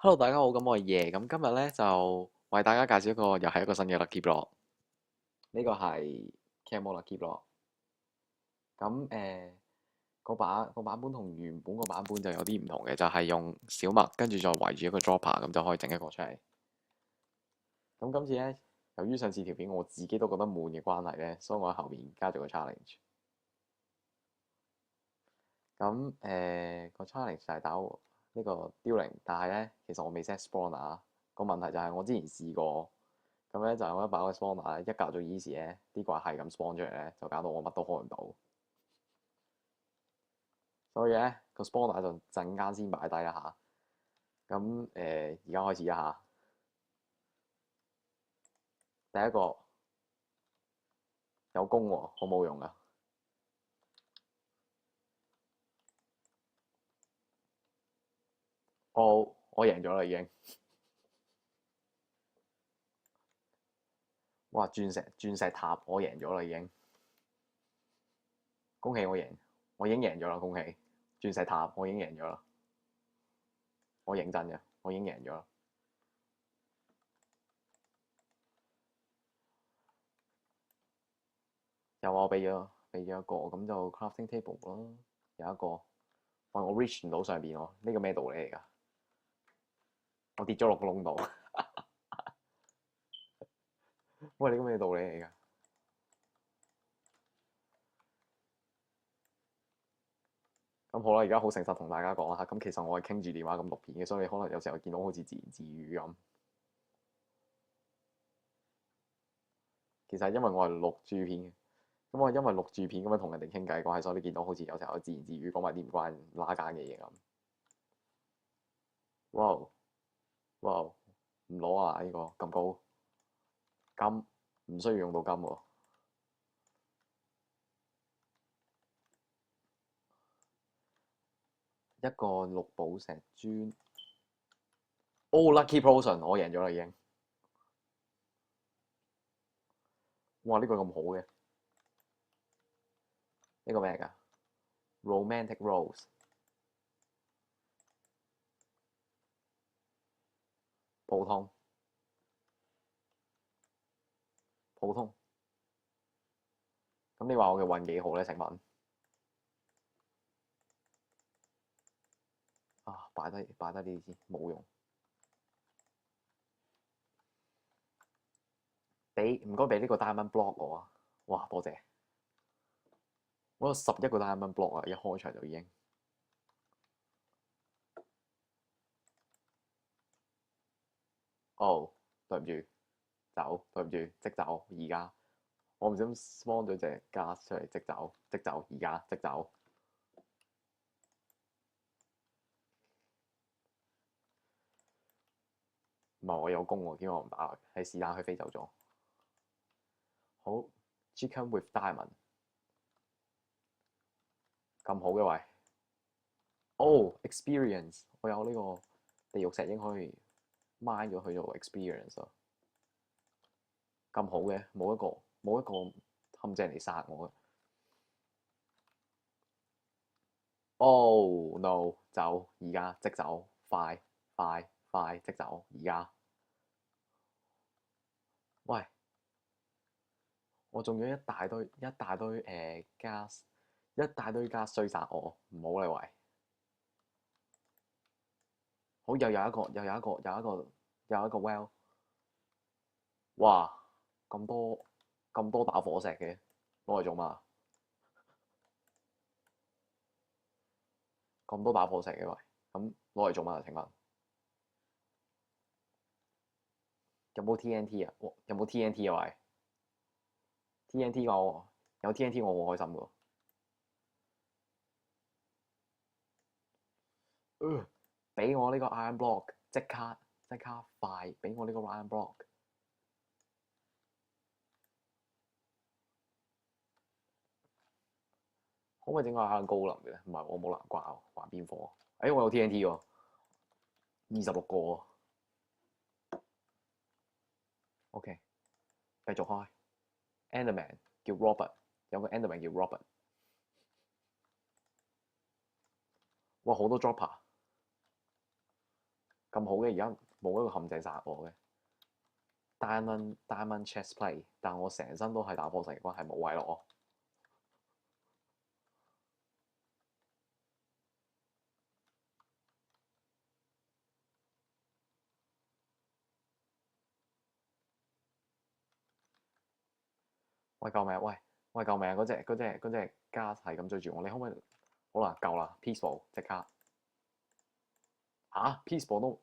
Hello，大家好，咁我係爺，咁今日咧就為大家介紹又係一個新嘅 Lucky Block，呢個係 Camel Lucky Block，咁個版本同原本個版本就有啲唔同嘅，就係用小麥跟住再圍住一個 dropper，咁就可以整一個出嚟。咁今次咧，由於上次條片我自己都覺得悶嘅關係咧，所以我喺後面加咗個 challenge。咁個 challenge 就係打呢個凋零，但係咧其實我未 set spawner，個問題就係我之前試過。咁咧就係我一擺個 spawner 一較咗 easy 咧，啲怪係咁 spawn 出嚟咧，就搞到我乜都開唔到。所以咧個 spawner 就陣間先擺低一下。咁而家開始一下，第一個有弓喎，好冇用噶。我贏咗啦已經。哇！鑽石塔，我贏咗啦已經。恭喜我贏，我已經贏咗啦，恭喜！鑽石塔我已經贏咗啦，我認真嘅，我已經贏咗啦。有我俾咗一個，咁就 crafting table 咯，有一個。喂，我 reach 唔到上邊喎，呢個咩道理嚟㗎？我跌咗落個窿度。喂，你個咩道理嚟㗎？咁好啦，而家好誠實同大家講啦，咁其實我係傾住電話咁錄片嘅，所以你可能有時候見到好似自言自語咁。其實係因為我係錄住片嘅，咁我因為錄住片咁樣同人哋傾偈，講係所以你見到好似有時候自言自語講埋啲唔關拉更嘅嘢咁。哇哇，唔攞啊！呢個咁高金唔需要用到金喎。一個綠寶石磚。Oh lucky potion，我贏咗啦已經。哇！呢個咁好嘅，呢個咩嚟㗎？Romantic Rose，普通普通。咁你話我嘅運幾好咧？請問啊，擺低呢啲先，冇用。唔該俾呢個 diamond block 我啊！哇，多謝。我有11個 diamond block 啊！一開場就已經。哦，對唔住，走，對唔住，即走，而家。我唔小心 spawn 咗隻 gas 出嚟，即走，即走，而家即走。唔係我有功喎，點解我唔打佢？係是但佢飛走咗。好，chicken with diamond，咁好嘅喂。哦，experience，我有呢個地獄石英可以 mine 咗佢做 experience 啊。咁好嘅，冇一個陷阱嚟殺我嘅。Oh no！走，而家即走，快快快即走，而家。喂，我仲有一大堆gas，一大堆 gas 追殺我，唔好啦喂。好，又有一個 well。哇，咁多打火石嘅，攞嚟做嘛？咁多打火石嘅喂，咁攞嚟做乜啊？請問有冇 TNT 啊？有冇 TNT 啊？喂，TNT 我有 TNT 我好開心噶。俾我呢個 iron block，即刻快，俾我呢個 iron block。可唔可以整個 iron golem 嘅咧？唔係我冇南瓜喎，玩邊科？我有 TNT 喎，26個喎。OK，繼續開。Enderman 叫 Robert，有個 Enderman 叫 Robert。哇，好多 dropper。咁好嘅，而家冇一個陷阱殺我嘅。Diamond chest plate，但我成身都係打破神關係冇位咯我。喂救命！喂救命！嗰隻加係咁追住我，你可唔可以？好啦，夠啦，peaceful 即刻嚇 peaceful 都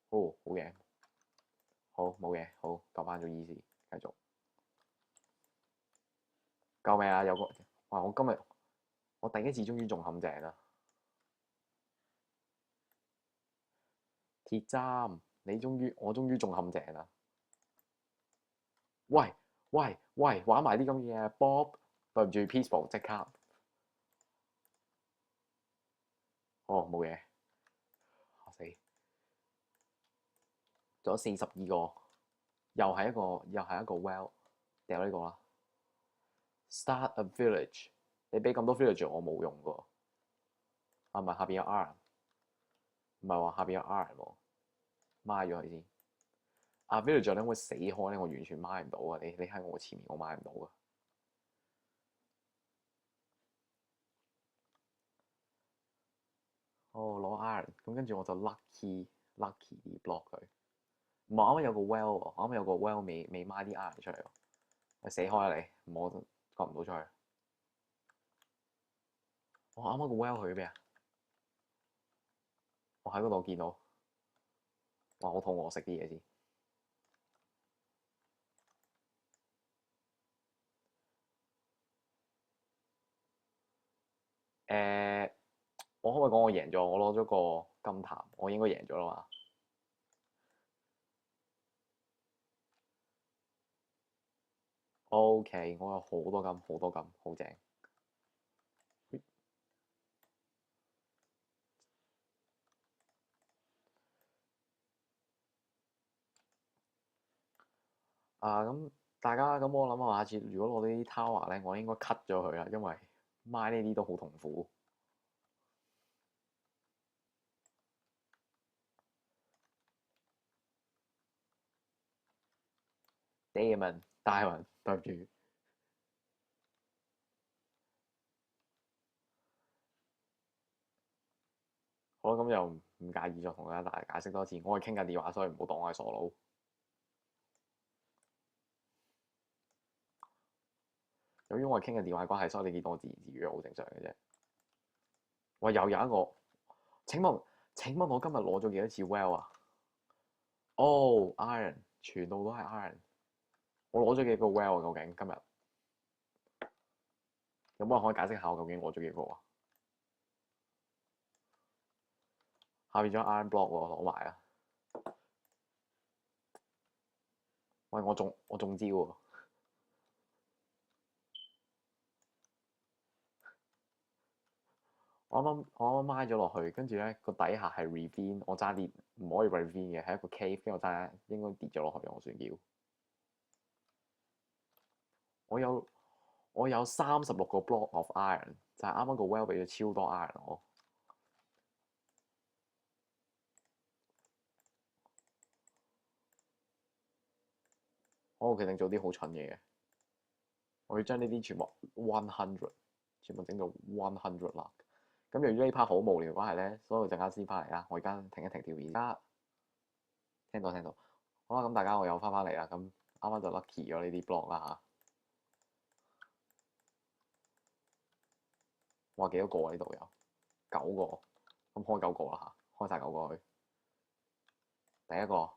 哦好嘅，好冇嘢，好救翻咗 easy，繼續救命啊！有個哇！我今日我第一次終於中陷阱啦！鐵針，我終於中陷阱啦！喂，玩埋啲咁嘢，Bob，對唔住，peaceful 即刻，哦冇嘢，嚇死，仲有42個，又係一個 well，掉呢個啦，start a village，你俾咁多 village 我冇用㗎，係咪下邊有 iron？唔係話下邊有 iron 喎，孖咗佢先。啊 village 咧會死開咧，我完全孖唔到啊！你喺我前面，我孖唔到啊！哦，攞 iron，咁跟住我就 lucky 啲 block 佢。唔係啱啱有個 well 喎，啱啱有個 well 未孖啲 iron 出嚟喎。你死開啊你！我救唔到出去。我啱啱個 well 去咗邊啊？我喺嗰度見到。哇！好肚餓，食啲嘢先。我可唔可以講我贏咗？我攞咗個金壇，我應該贏咗啦嘛？OK，我有好多金，好多金，好正。咁大家咁我諗下次如果攞啲 tower 咧，我應該 cut 咗佢啦，因為 mine 呢啲都好痛苦。Diamond，對唔住。好啦，咁又唔介意再同大家解釋多次。我係傾緊電話，所以唔好當我係傻佬。由於我係傾緊電話關係，所以你見到我自言自語好正常嘅啫。喂，又有一個，請問我今日攞咗幾多次 well 啊？哦，iron，全部都係 iron。我攞咗幾個 well 啊？究竟今日有冇人可以解釋下我究竟攞咗幾個啊？下邊張 iron block 喎，攞埋啊！喂，我中招喎！我啱啱買咗落去，跟住咧個底下係 ravine，我差啲唔可以 ravine 嘅，係一個 cave，跟住我差啲應該跌咗落去，我算叫。我有36個 block of iron，就係啱啱個 well 俾咗超多 iron 我決定做啲好蠢嘢嘅，我要將呢啲全部100，全部整到100啦。咁由於呢 part 好無聊嘅關係咧，所以我陣間先翻嚟啦。我而家停一停條片。而家聽到。好啦，咁大家我又翻嚟啦。咁啱啱就 lucky 咗呢啲 block 啦嚇。哇，幾多個啊？呢度有9個，咁開9個啦嚇，開晒9個去。第一個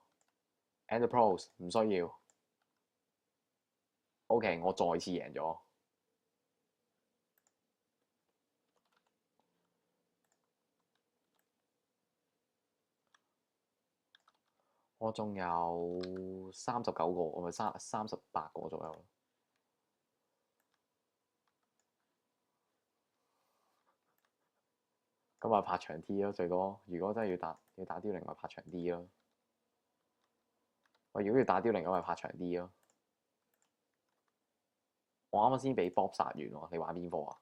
Ender Pearls 唔需要。OK，我再次贏咗。我仲有39個，我咪38個左右。咁咪拍長 T 咯，最多。如果真係要打凋零，咪拍長 D 咯。喂，如果要打凋零咁咪拍長 D 咯。我啱啱先俾 Bob 殺完喎，你玩邊科啊？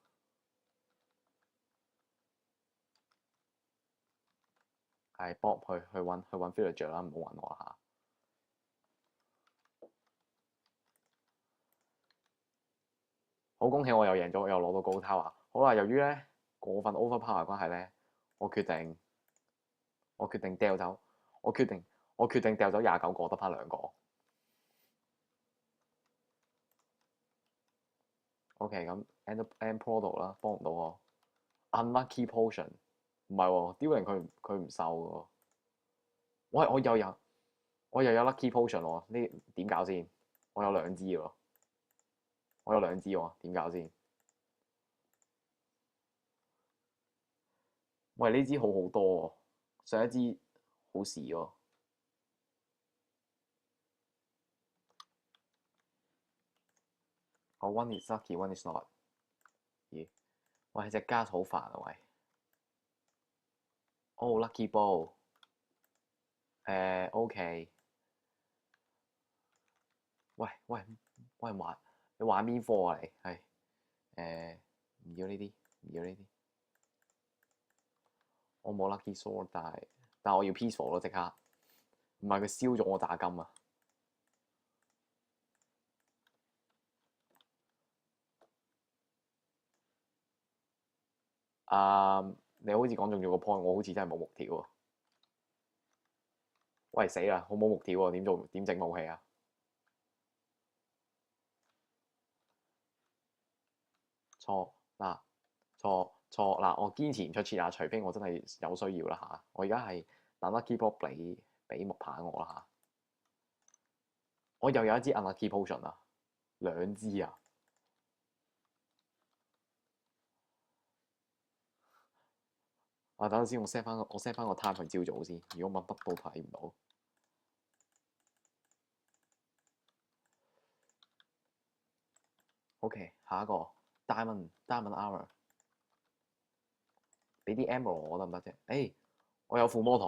係 Bob 去揾 villager 啦，唔好揾我嚇。好恭喜我又贏咗，又攞到高 tower。好啦，由於咧過分 overpower 關係咧，我決定掉走，我決定掉走29個，得翻2個。OK，咁 end product 啦，幫唔到我。Unlucky potion 唔係喎，凋零佢唔受喎。我又有 lucky potion 喎，呢點搞先？我有2支喎，點搞先？喂，呢支好好多喎，上一支好屎喎。我 one is lucky，one is not。咦？喂，隻加好煩啊喂。哦，lucky ball。OK。喂，你玩邊科啊你？係唔要呢啲，唔要呢啲。我冇 lucky sword，但我要 peaceful 咯，即刻。唔係佢燒咗我打金啊！你好似講中咗個 point，我好似真係冇木條喎。喂，死啦！我冇木條喎，點整武器啊？錯嗱，錯嗱，我堅持唔出切啊！除非我真係有需要啦嚇。我而家係等 lucky block 俾木棒我啦嚇。我又有一支 unlucky potion 啊，2支啊！等陣先，我set翻個 time 去朝早先。如果乜都睇唔到。OK，下一個 diamond armor，俾啲 emerald 我得唔得啫？我有附魔台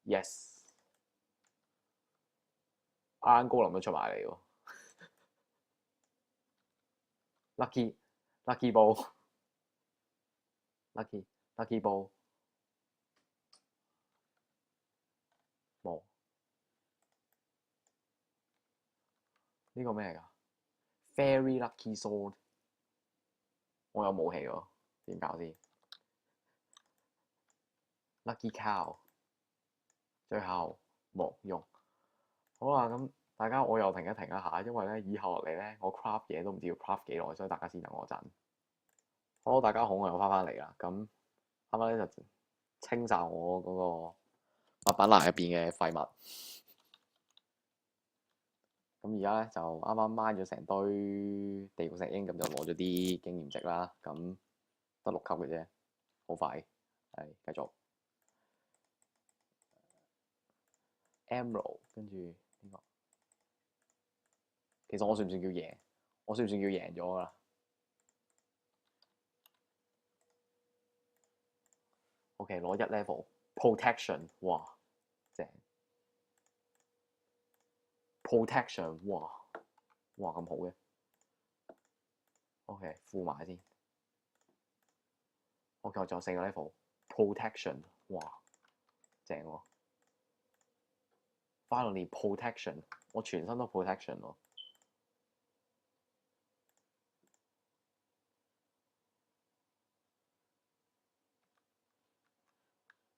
，yes。Iron Golem 都出埋嚟喎，lucky ball，lucky ball，冇呢個咩嚟㗎？Very lucky sword，我有武器喎，點搞先？Lucky cow，最後冇用。好啦，咁大家我又停一下，因為咧以後落嚟咧，我 craft 嘢都唔知要 craft 幾耐，所以大家先等我陣。好，大家好，我又翻嚟啦。咁啱啱咧就清晒我嗰個物品欄入邊嘅廢物。咁而家咧就啱啱掹咗成堆地獄石英，咁就攞咗啲經驗值啦。咁得6級嘅啫，好快。係繼續 Emerald，跟住呢個。其實我算唔算叫贏？我算唔算叫贏咗㗎啦？OK，攞1 level protection，哇，正 protection，哇咁好嘅。OK，附埋先。OK，我仲有4個 level protection，哇，正喎。Finally protection，我全身都 protection 喎。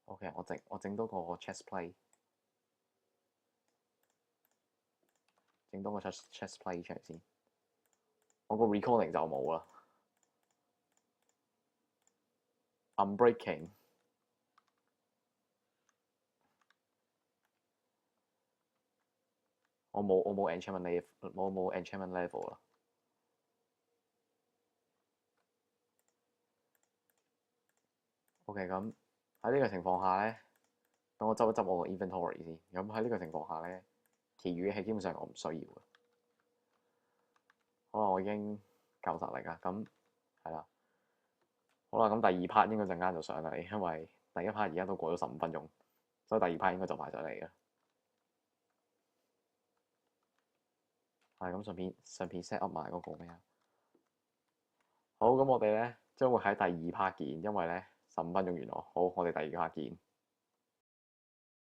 OK，我整多個 chest plate， 整多個 chest plate 出嚟先。我個 recalling 就冇啦。Unbreaking， 我冇 enchantment level，我冇 enchantment level 啦。OK，咁喺呢個情況下咧，等我執一執我個 inventory 先。咁喺呢個情況下咧，其餘嘅係基本上我唔需要嘅。可能我已經夠實力啦。咁係啦。好啦，咁第2 part 應該陣間就上嚟，因為第1 part 而家都過咗15分鐘，所以第2 part 應該就快上嚟嘅。係咁，順便 set up 埋嗰個咩啊？好，咁我哋咧將會喺第2 part 見，因為咧15分鐘完咯。好，我哋第2 part 見。